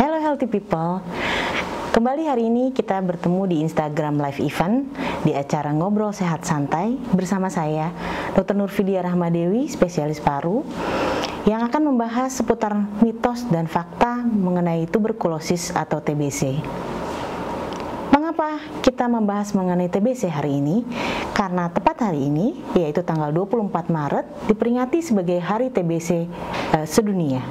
Hello healthy people. Kembali hari ini kita bertemu di Instagram Live Event di acara Ngobrol Sehat Santai bersama saya, Dr. Nurfidia Rahmadewi, spesialis paru, yang akan membahas seputar mitos dan fakta mengenai tuberkulosis atau TBC. Mengapa kita membahas mengenai TBC hari ini? Karena tepat hari ini, yaitu tanggal 24 Maret, diperingati sebagai Hari TBC sedunia.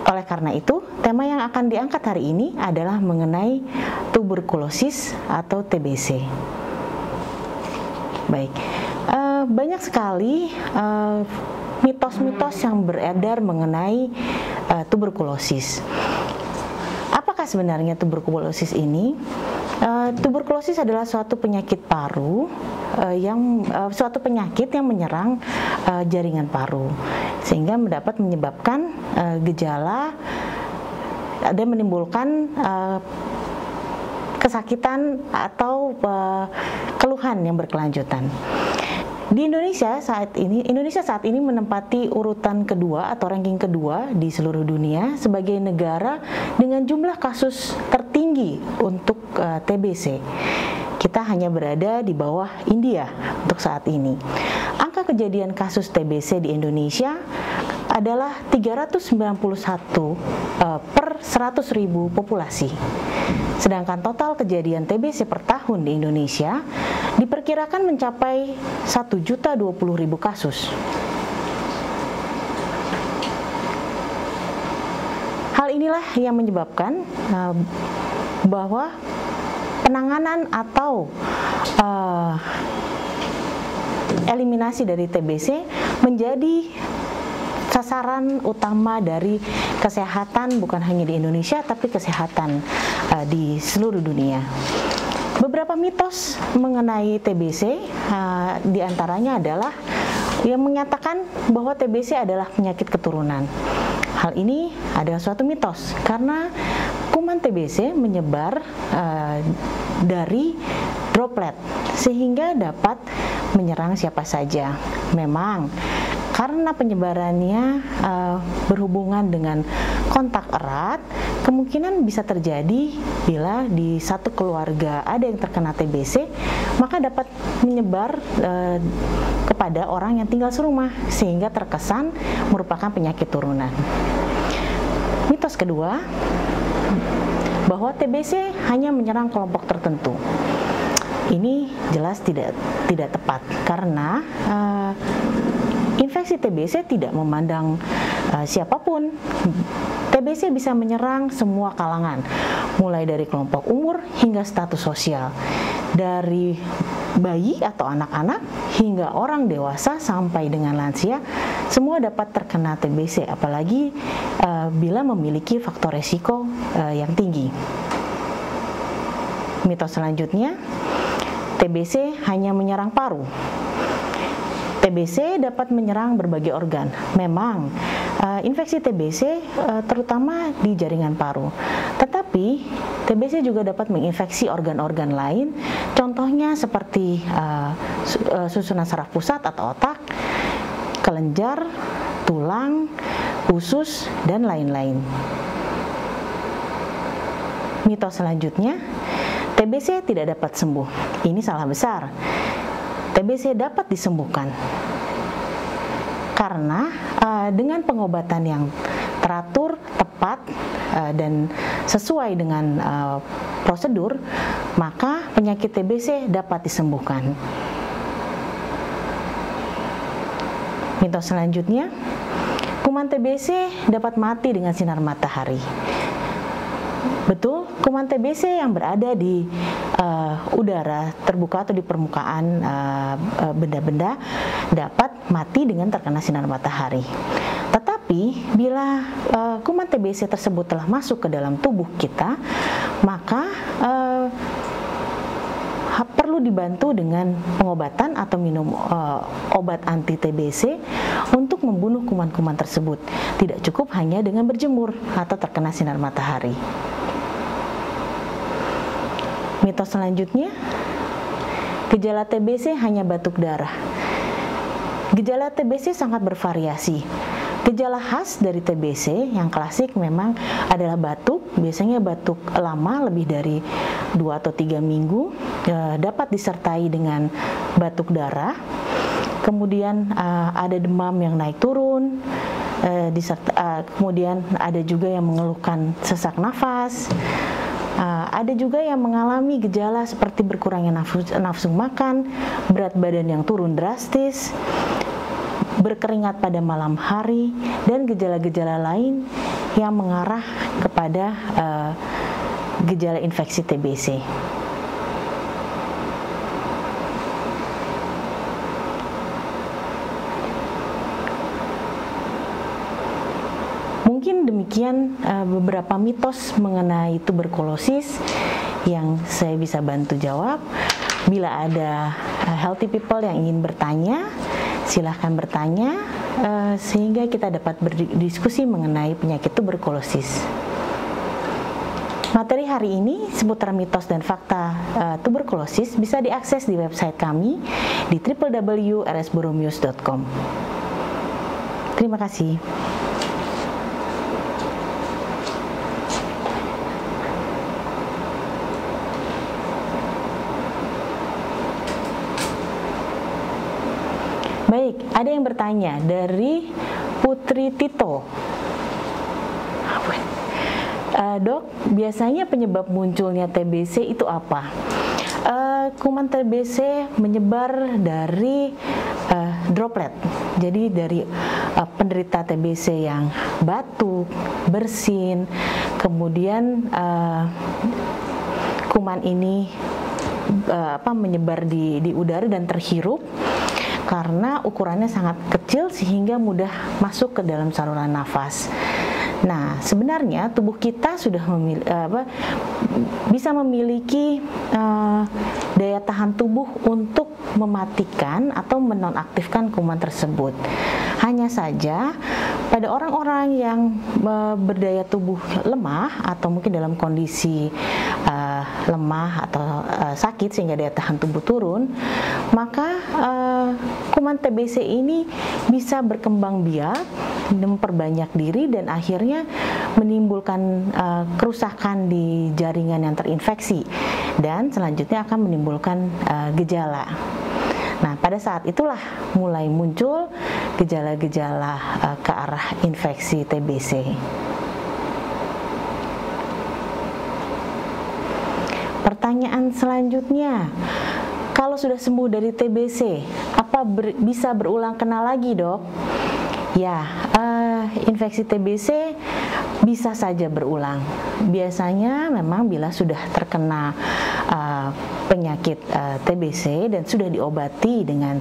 Oleh karena itu, tema yang akan diangkat hari ini adalah mengenai tuberkulosis atau TBC. Baik, banyak sekali mitos-mitos yang beredar mengenai tuberkulosis. Apakah sebenarnya tuberkulosis ini? Tuberkulosis adalah suatu penyakit paru suatu penyakit yang menyerang jaringan paru, sehingga dapat menyebabkan gejala dan menimbulkan kesakitan atau keluhan yang berkelanjutan. Di Indonesia saat ini menempati urutan kedua atau ranking kedua di seluruh dunia sebagai negara dengan jumlah kasus tertinggi untuk TBC. Kita hanya berada di bawah India untuk saat ini. Angka kejadian kasus TBC di Indonesia adalah 391 per 100.000 populasi. Sedangkan total kejadian TBC per tahun di Indonesia diperkirakan mencapai 1.020.000 kasus. Hal inilah yang menyebabkan bahwa penanganan atau eliminasi dari TBC menjadi sasaran utama dari kesehatan bukan hanya di Indonesia tapi kesehatan di seluruh dunia. Beberapa mitos mengenai TBC diantaranya adalah yang menyatakan bahwa TBC adalah penyakit keturunan. Hal ini adalah suatu mitos karena kuman TBC menyebar dari droplet sehingga dapat menyerang siapa saja. Memang karena penyebarannya berhubungan dengan kontak erat, kemungkinan bisa terjadi bila di satu keluarga ada yang terkena TBC, maka dapat menyebar kepada orang yang tinggal serumah sehingga terkesan merupakan penyakit turunan. Mitos kedua, bahwa TBC hanya menyerang kelompok tertentu. Ini jelas tidak tepat karena infeksi TBC tidak memandang siapapun. TBC bisa menyerang semua kalangan, mulai dari kelompok umur hingga status sosial, dari bayi atau anak-anak hingga orang dewasa sampai dengan lansia, semua dapat terkena TBC, apalagi bila memiliki faktor resiko yang tinggi. Mitos selanjutnya, TBC hanya menyerang paru. TBC dapat menyerang berbagai organ. Memang infeksi TBC terutama di jaringan paru. Tetapi TBC juga dapat menginfeksi organ-organ lain. Contohnya seperti susunan saraf pusat atau otak, kelenjar, tulang, usus, dan lain-lain. Mitos selanjutnya, TBC tidak dapat sembuh. Ini salah besar. TBC dapat disembuhkan karena dengan pengobatan yang teratur, tepat, dan sesuai dengan prosedur, maka penyakit TBC dapat disembuhkan. Mitos selanjutnya, kuman TBC dapat mati dengan sinar matahari. Betul, kuman TBC yang berada di udara terbuka atau di permukaan benda-benda dapat mati dengan terkena sinar matahari. Tetapi bila kuman TBC tersebut telah masuk ke dalam tubuh kita, maka perlu dibantu dengan pengobatan atau minum obat anti TBC untuk membunuh kuman-kuman tersebut. Tidak cukup hanya dengan berjemur atau terkena sinar matahari. Mitos selanjutnya, gejala TBC hanya batuk darah. Gejala TBC sangat bervariasi. Gejala khas dari TBC yang klasik memang adalah batuk, biasanya batuk lama lebih dari 2 atau 3 minggu, dapat disertai dengan batuk darah, kemudian ada demam yang naik turun, kemudian ada juga yang mengeluhkan sesak nafas, ada juga yang mengalami gejala seperti berkurangnya nafsu makan, berat badan yang turun drastis, berkeringat pada malam hari, dan gejala-gejala lain yang mengarah kepada gejala infeksi TBC. Mungkin demikian beberapa mitos mengenai tuberkulosis yang saya bisa bantu jawab. Bila ada healthy people yang ingin bertanya, silahkan bertanya sehingga kita dapat berdiskusi mengenai penyakit tuberkulosis. Materi hari ini seputar mitos dan fakta tuberkulosis bisa diakses di website kami di www.rsboromius.com. Terima kasih. Baik, ada yang bertanya dari Putri Tito. Dok, biasanya penyebab munculnya TBC itu apa? Kuman TBC menyebar dari droplet. Jadi dari penderita TBC yang batuk, bersin, kemudian kuman ini menyebar di udara dan terhirup karena ukurannya sangat kecil sehingga mudah masuk ke dalam saluran nafas. Nah, sebenarnya tubuh kita sudah bisa memiliki daya tahan tubuh untuk mematikan atau menonaktifkan kuman tersebut. Hanya saja pada orang-orang yang berdaya tubuh lemah atau mungkin dalam kondisi lemah atau sakit sehingga daya tahan tubuh turun, maka kuman TBC ini bisa berkembang biak, memperbanyak diri dan akhirnya menimbulkan kerusakan di jaringan yang terinfeksi dan selanjutnya akan menimbulkan gejala. Nah, pada saat itulah mulai muncul gejala-gejala ke arah infeksi TBC. Pertanyaan selanjutnya, kalau sudah sembuh dari TBC, apa bisa berulang kena lagi, Dok? Ya, infeksi TBC bisa saja berulang. Biasanya memang bila sudah terkena penyakit TBC dan sudah diobati dengan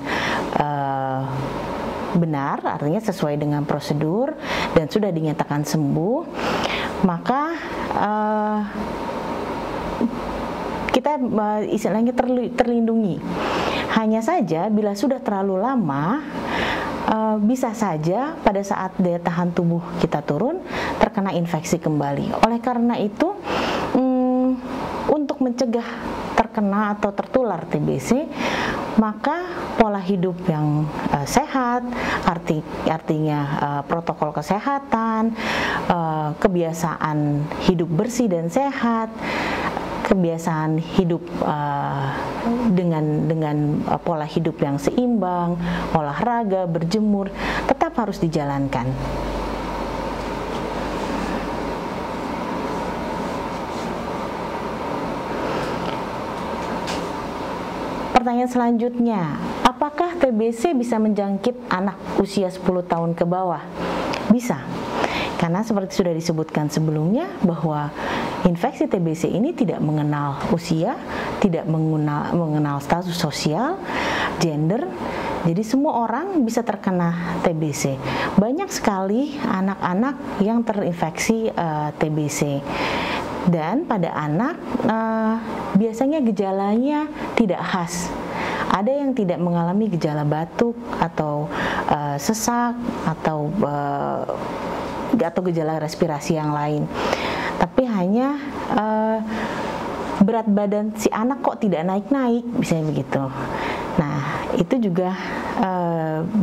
benar, artinya sesuai dengan prosedur dan sudah dinyatakan sembuh, maka kita istilahnya terlindungi. Hanya saja bila sudah terlalu lama, bisa saja pada saat daya tahan tubuh kita turun terkena infeksi kembali. Oleh karena itu, untuk mencegah terkena atau tertular TBC, maka pola hidup yang sehat, artinya protokol kesehatan, kebiasaan hidup bersih dan sehat, kebiasaan hidup dengan pola hidup yang seimbang, olahraga, berjemur, tetap harus dijalankan. Pertanyaan selanjutnya, apakah TBC bisa menjangkit anak usia 10 tahun ke bawah? Bisa. Karena seperti sudah disebutkan sebelumnya bahwa infeksi TBC ini tidak mengenal usia, tidak mengenal status sosial, gender. Jadi semua orang bisa terkena TBC. Banyak sekali anak-anak yang terinfeksi TBC. Dan pada anak biasanya gejalanya tidak khas. Ada yang tidak mengalami gejala batuk atau sesak atau gejala respirasi yang lain, tapi hanya berat badan si anak kok tidak naik-naik, misalnya begitu. Nah, itu juga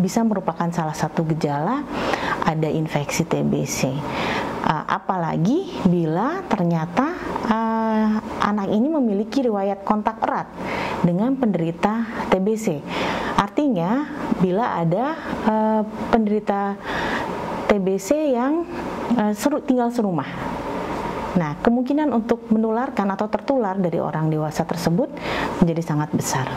bisa merupakan salah satu gejala ada infeksi TBC. Apalagi bila ternyata anak ini memiliki riwayat kontak erat dengan penderita TBC. Artinya bila ada penderita TBC yang tinggal serumah, nah kemungkinan untuk menularkan atau tertular dari orang dewasa tersebut menjadi sangat besar.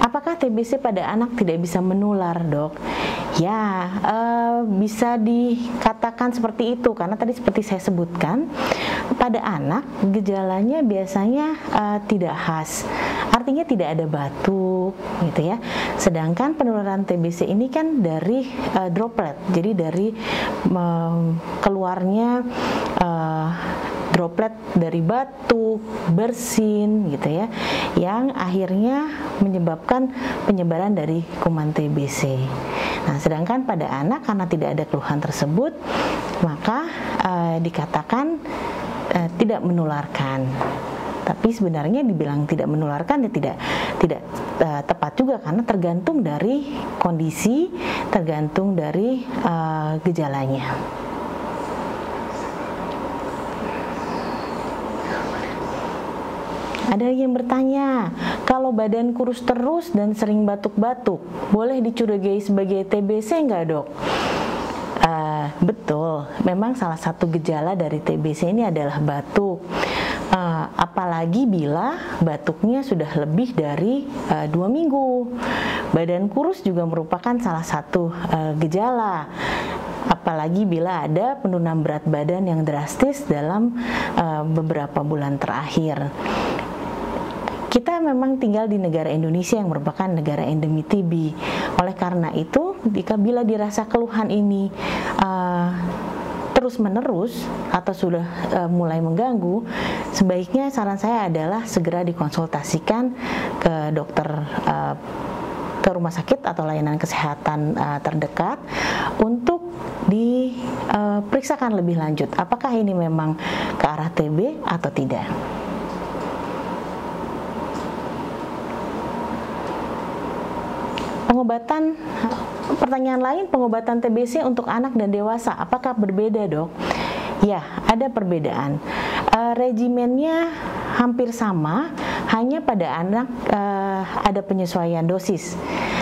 Apakah TBC pada anak tidak bisa menular, Dok? Ya, bisa dikatakan seperti itu karena tadi seperti saya sebutkan, pada anak gejalanya biasanya tidak khas. Artinya tidak ada batuk gitu ya. Sedangkan penularan TBC ini kan dari droplet. Jadi dari keluarnya droplet dari batuk, bersin gitu ya, yang akhirnya menyebabkan penyebaran dari kuman TBC. Nah, sedangkan pada anak karena tidak ada keluhan tersebut, maka dikatakan tidak menularkan. Tapi sebenarnya dibilang tidak menularkan ya tidak tepat juga karena tergantung dari kondisi, tergantung dari gejalanya. Ada yang bertanya, kalau badan kurus terus dan sering batuk-batuk, boleh dicurigai sebagai TBC nggak, Dok? Betul, memang salah satu gejala dari TBC ini adalah batuk. Apalagi bila batuknya sudah lebih dari 2 minggu. Badan kurus juga merupakan salah satu gejala. Apalagi bila ada penurunan berat badan yang drastis dalam beberapa bulan terakhir. Kita memang tinggal di negara Indonesia yang merupakan negara endemi TB. Oleh karena itu, bila dirasa keluhan ini terus-menerus atau sudah mulai mengganggu, sebaiknya saran saya adalah segera dikonsultasikan ke dokter, ke rumah sakit atau layanan kesehatan terdekat untuk diperiksakan lebih lanjut apakah ini memang ke arah TB atau tidak. Pengobatan, pertanyaan lain, pengobatan TBC untuk anak dan dewasa, apakah berbeda, Dok? Ya, ada perbedaan. Regimennya hampir sama, hanya pada anak ada penyesuaian dosis.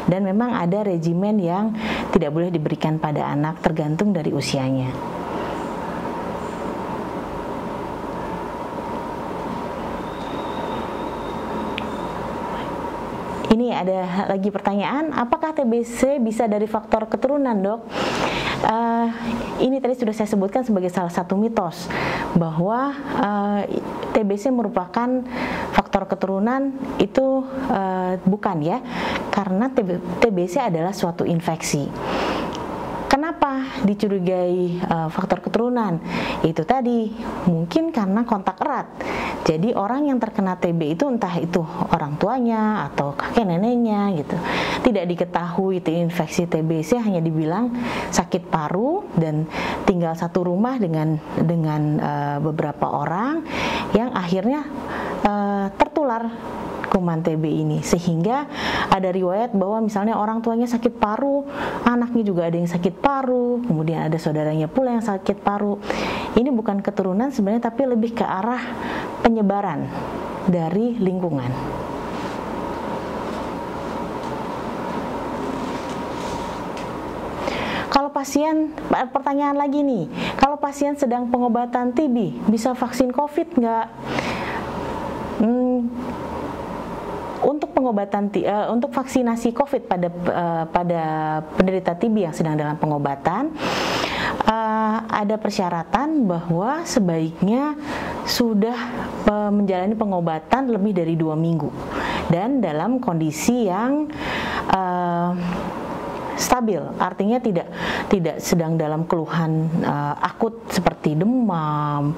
Dan memang ada regimen yang tidak boleh diberikan pada anak tergantung dari usianya. Ini ada lagi pertanyaan, apakah TBC bisa dari faktor keturunan, Dok? Ini tadi sudah saya sebutkan sebagai salah satu mitos bahwa TBC merupakan faktor keturunan, itu bukan ya, karena TBC adalah suatu infeksi. Kenapa dicurigai faktor keturunan? Itu tadi, mungkin karena kontak erat. Jadi orang yang terkena TB itu entah itu orang tuanya atau kakek neneknya gitu. Tidak diketahui itu infeksi TBC, hanya dibilang sakit paru dan tinggal satu rumah dengan beberapa orang yang akhirnya tertular kuman TB ini, sehingga ada riwayat bahwa misalnya orang tuanya sakit paru, anaknya juga ada yang sakit paru, kemudian ada saudaranya pula yang sakit paru. Ini bukan keturunan sebenarnya, tapi lebih ke arah penyebaran dari lingkungan. Kalau pasien, pertanyaan lagi nih, kalau pasien sedang pengobatan TB, bisa vaksin COVID nggak? Untuk pengobatan, untuk vaksinasi COVID pada penderita TB yang sedang dalam pengobatan, ada persyaratan bahwa sebaiknya sudah menjalani pengobatan lebih dari 2 minggu dan dalam kondisi yang stabil, artinya tidak sedang dalam keluhan akut seperti demam,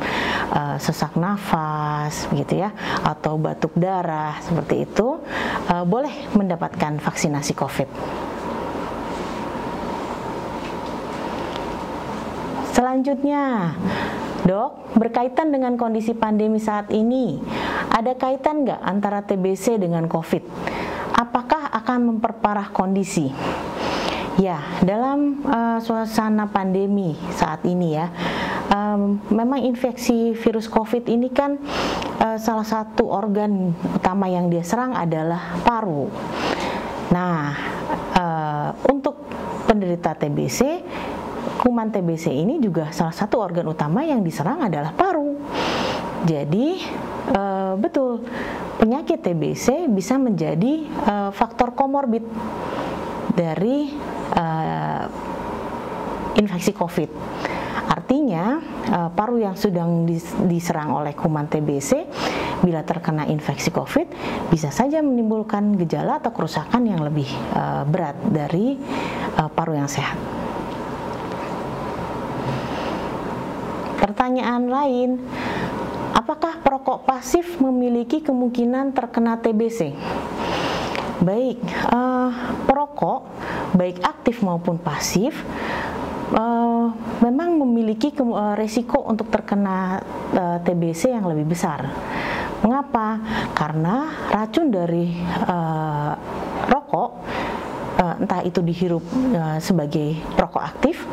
sesak nafas begitu ya, atau batuk darah seperti itu, boleh mendapatkan vaksinasi COVID. Selanjutnya, Dok, berkaitan dengan kondisi pandemi saat ini, ada kaitan nggak antara TBC dengan COVID? Apakah akan akan memperparah kondisi. Ya, dalam suasana pandemi saat ini ya, memang infeksi virus COVID ini kan salah satu organ utama yang dia serang adalah paru. Nah, untuk penderita TBC, kuman TBC ini juga salah satu organ utama yang diserang adalah paru. Jadi betul, penyakit TBC bisa menjadi faktor komorbid dari infeksi COVID. Artinya paru yang sedang diserang oleh kuman TBC bila terkena infeksi COVID bisa saja menimbulkan gejala atau kerusakan yang lebih berat dari paru yang sehat. Pertanyaan lain, apakah perokok pasif memiliki kemungkinan terkena TBC? Baik, perokok baik aktif maupun pasif memang memiliki resiko untuk terkena TBC yang lebih besar. Mengapa? Karena racun dari rokok, entah itu dihirup sebagai perokok aktif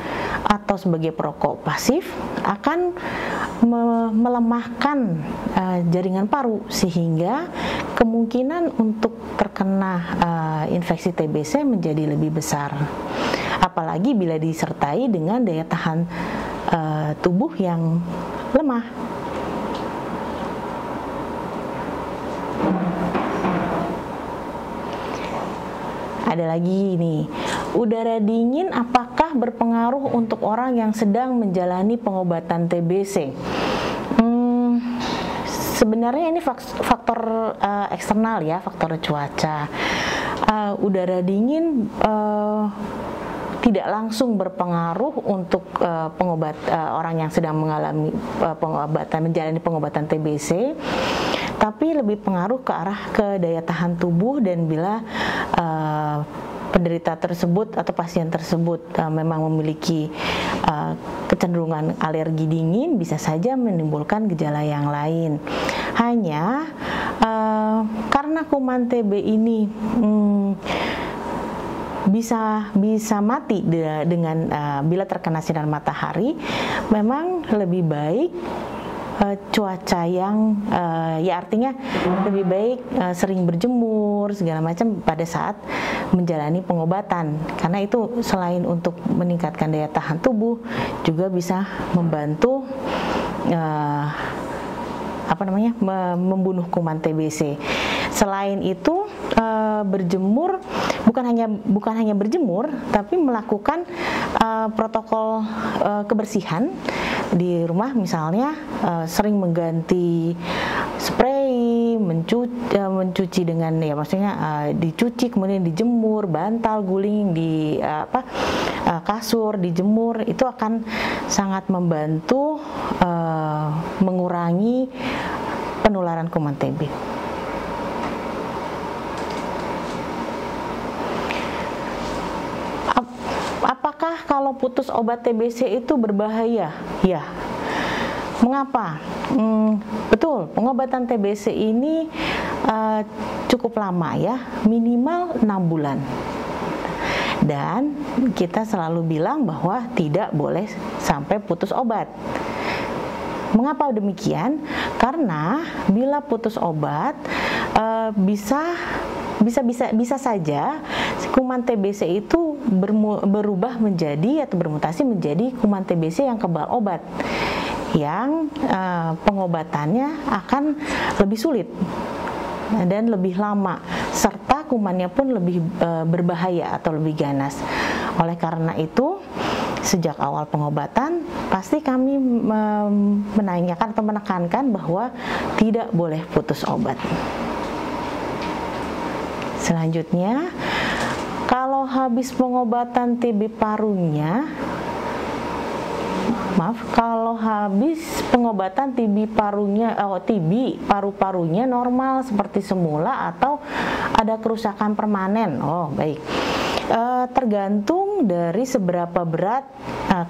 atau sebagai perokok pasif, akan melemahkan jaringan paru sehingga kemungkinan untuk terkena infeksi TBC menjadi lebih besar. Apalagi bila disertai dengan daya tahan tubuh yang lemah. Ada lagi nih, udara dingin apakah berpengaruh untuk orang yang sedang menjalani pengobatan TBC? Sebenarnya ini faktor eksternal ya, faktor cuaca. Udara dingin tidak langsung berpengaruh untuk orang yang sedang mengalami menjalani pengobatan TBC, tapi lebih pengaruh ke arah ke daya tahan tubuh. Dan bila penderita tersebut atau pasien tersebut memang memiliki kecenderungan alergi dingin, bisa saja menimbulkan gejala yang lain. Hanya karena kuman TB ini bisa mati dengan bila terkena sinar matahari, memang lebih baik cuaca yang ya artinya lebih baik sering berjemur segala macam pada saat menjalani pengobatan, karena itu selain untuk meningkatkan daya tahan tubuh juga bisa membantu membunuh kuman TBC. Selain itu berjemur bukan hanya berjemur, tapi melakukan protokol kebersihan di rumah, misalnya sering mengganti spray, mencuci dengan dicuci kemudian dijemur, bantal guling di kasur dijemur, itu akan sangat membantu mengurangi penularan kuman TB. Apakah kalau putus obat TBC itu berbahaya? Ya. Mengapa? Betul, pengobatan TBC ini cukup lama ya, minimal 6 bulan. Dan kita selalu bilang bahwa tidak boleh sampai putus obat. Mengapa demikian? Karena bila putus obat bisa saja kuman TBC itu berubah menjadi atau bermutasi menjadi kuman TBC yang kebal obat, yang pengobatannya akan lebih sulit dan lebih lama, serta kumannya pun lebih berbahaya atau lebih ganas. Oleh karena itu, sejak awal pengobatan pasti kami menanyakan atau menekankan bahwa tidak boleh putus obat. Selanjutnya, kalau habis pengobatan TB parunya, kalau habis pengobatan TB paru-parunya normal seperti semula atau ada kerusakan permanen. Oh, baik. Tergantung dari seberapa berat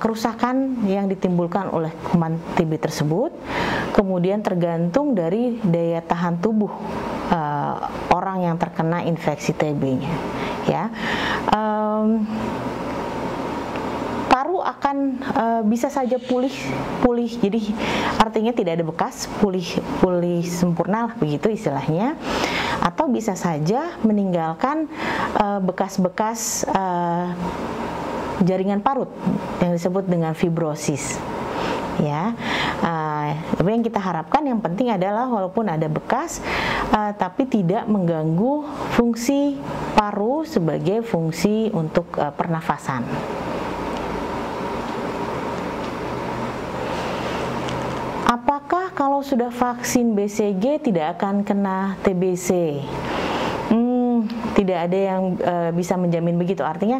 kerusakan yang ditimbulkan oleh kuman TB tersebut, kemudian tergantung dari daya tahan tubuh orang yang terkena infeksi TB-nya. ya. Paru akan bisa saja pulih. Jadi artinya tidak ada bekas, pulih sempurna lah, begitu istilahnya. Atau bisa saja meninggalkan bekas-bekas jaringan parut yang disebut dengan fibrosis. Ya, tapi yang kita harapkan yang penting adalah walaupun ada bekas, tapi tidak mengganggu fungsi paru sebagai fungsi untuk pernafasan. Apakah kalau sudah vaksin BCG tidak akan kena TBC? Tidak ada yang bisa menjamin begitu. Artinya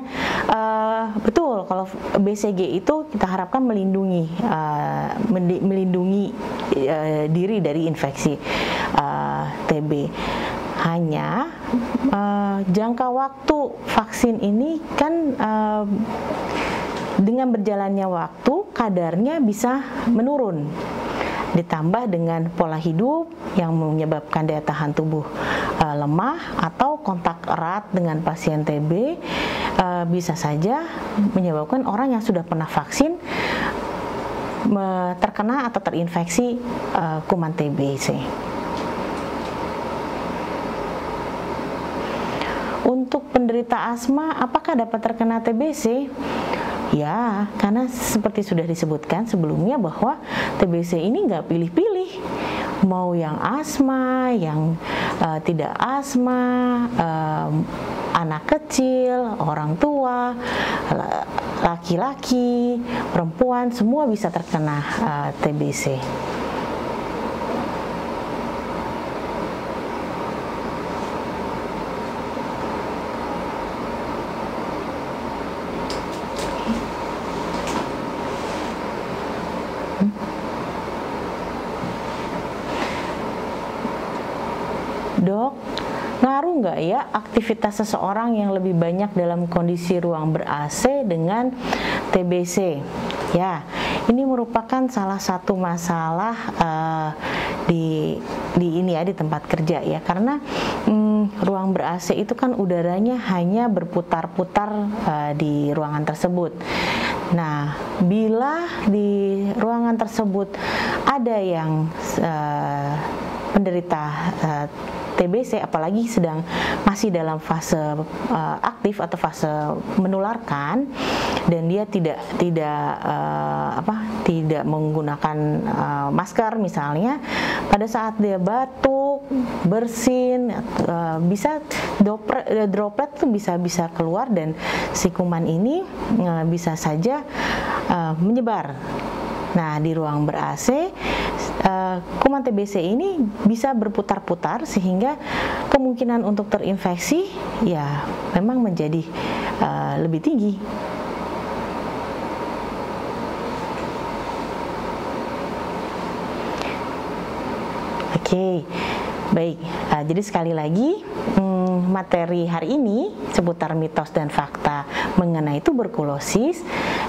betul, kalau BCG itu kita harapkan melindungi diri dari infeksi TB. Hanya jangka waktu vaksin ini kan dengan berjalannya waktu kadarnya bisa menurun. Ditambah dengan pola hidup yang menyebabkan daya tahan tubuh lemah atau kontak erat dengan pasien TB, bisa saja menyebabkan orang yang sudah pernah vaksin terkena atau terinfeksi kuman TBC. Untuk penderita asma, apakah dapat terkena TBC? Ya, karena seperti sudah disebutkan sebelumnya bahwa TBC ini nggak pilih-pilih, mau yang asma, yang tidak asma, anak kecil, orang tua, laki-laki, perempuan, semua bisa terkena TBC. Dok, ngaruh nggak ya aktivitas seseorang yang lebih banyak dalam kondisi ruang ber-AC dengan TBC? Ya, ini merupakan salah satu masalah di ini ya, di tempat kerja ya, karena ruang ber-AC itu kan udaranya hanya berputar-putar di ruangan tersebut. Nah, bila di ruangan tersebut ada yang penderita TBC, apalagi masih dalam fase aktif atau fase menularkan, dan dia tidak menggunakan masker misalnya, pada saat dia batuk, bersin, bisa droplet tuh bisa keluar, dan si kuman ini bisa saja menyebar. Nah, di ruang ber-AC kuman TBC ini bisa berputar-putar sehingga kemungkinan untuk terinfeksi ya memang menjadi lebih tinggi. Oke, baik. Jadi sekali lagi, materi hari ini seputar mitos dan fakta mengenai tuberkulosis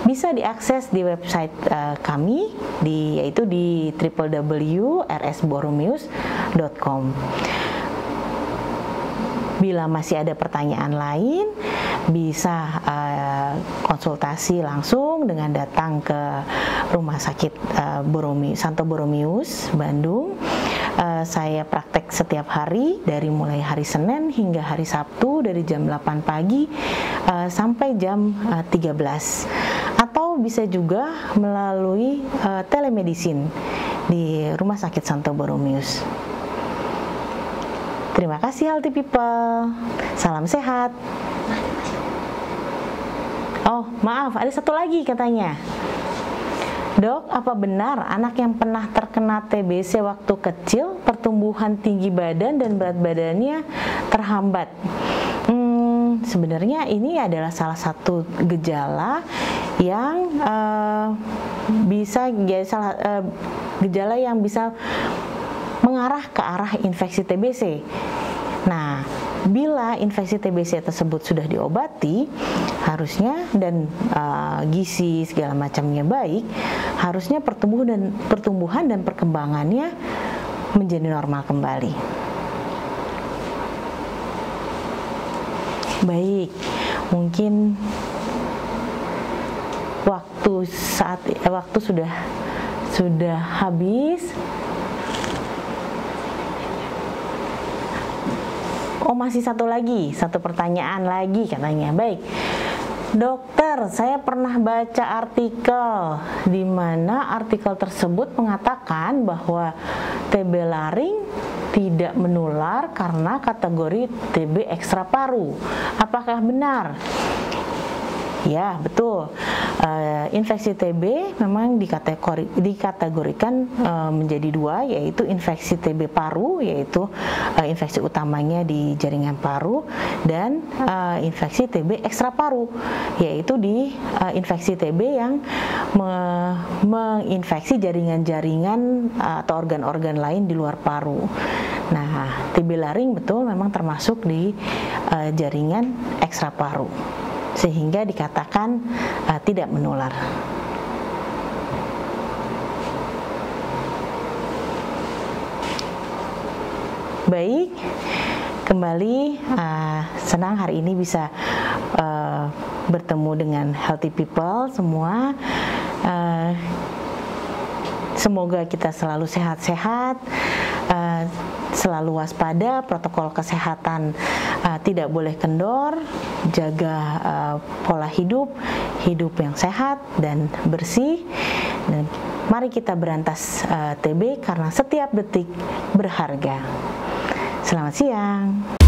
bisa diakses di website kami, yaitu di www.rsboromeus.com. Bila masih ada pertanyaan lain, bisa konsultasi langsung dengan datang ke Rumah Sakit Santo Boromeus, Bandung. Saya praktek setiap hari dari mulai hari Senin hingga hari Sabtu dari jam 8 pagi sampai jam 13. Atau bisa juga melalui telemedicine di Rumah Sakit Santo Boromeus. Terima kasih Healthy People. Salam sehat. Oh, maaf, ada satu lagi katanya. Dok, apa benar anak yang pernah terkena TBC waktu kecil, pertumbuhan tinggi badan dan berat badannya terhambat? Sebenarnya ini adalah salah satu gejala yang gejala yang bisa mengarah ke arah infeksi TBC. Nah, bila infeksi TBC tersebut sudah diobati, harusnya dan gizi segala macamnya baik, harusnya pertumbuhan dan perkembangannya menjadi normal kembali. Baik, mungkin waktu sudah habis. Oh, masih satu pertanyaan lagi katanya. Baik, dokter, saya pernah baca artikel di mana artikel tersebut mengatakan bahwa TB laring tidak menular karena kategori TB ekstra paru. Apakah benar? Ya, betul. Infeksi TB memang dikategorikan menjadi dua, yaitu infeksi TB paru, yaitu infeksi utamanya di jaringan paru, dan infeksi TB ekstra paru, yaitu di infeksi TB yang menginfeksi jaringan-jaringan atau organ-organ lain di luar paru. Nah, TB laring betul memang termasuk di jaringan ekstra paru, sehingga dikatakan tidak menular. Baik, kembali senang hari ini bisa bertemu dengan healthy people semua. Semoga kita selalu sehat-sehat, selalu waspada, protokol kesehatan tidak boleh kendor, jaga pola hidup yang sehat dan bersih, dan mari kita berantas TB karena setiap detik berharga. Selamat siang.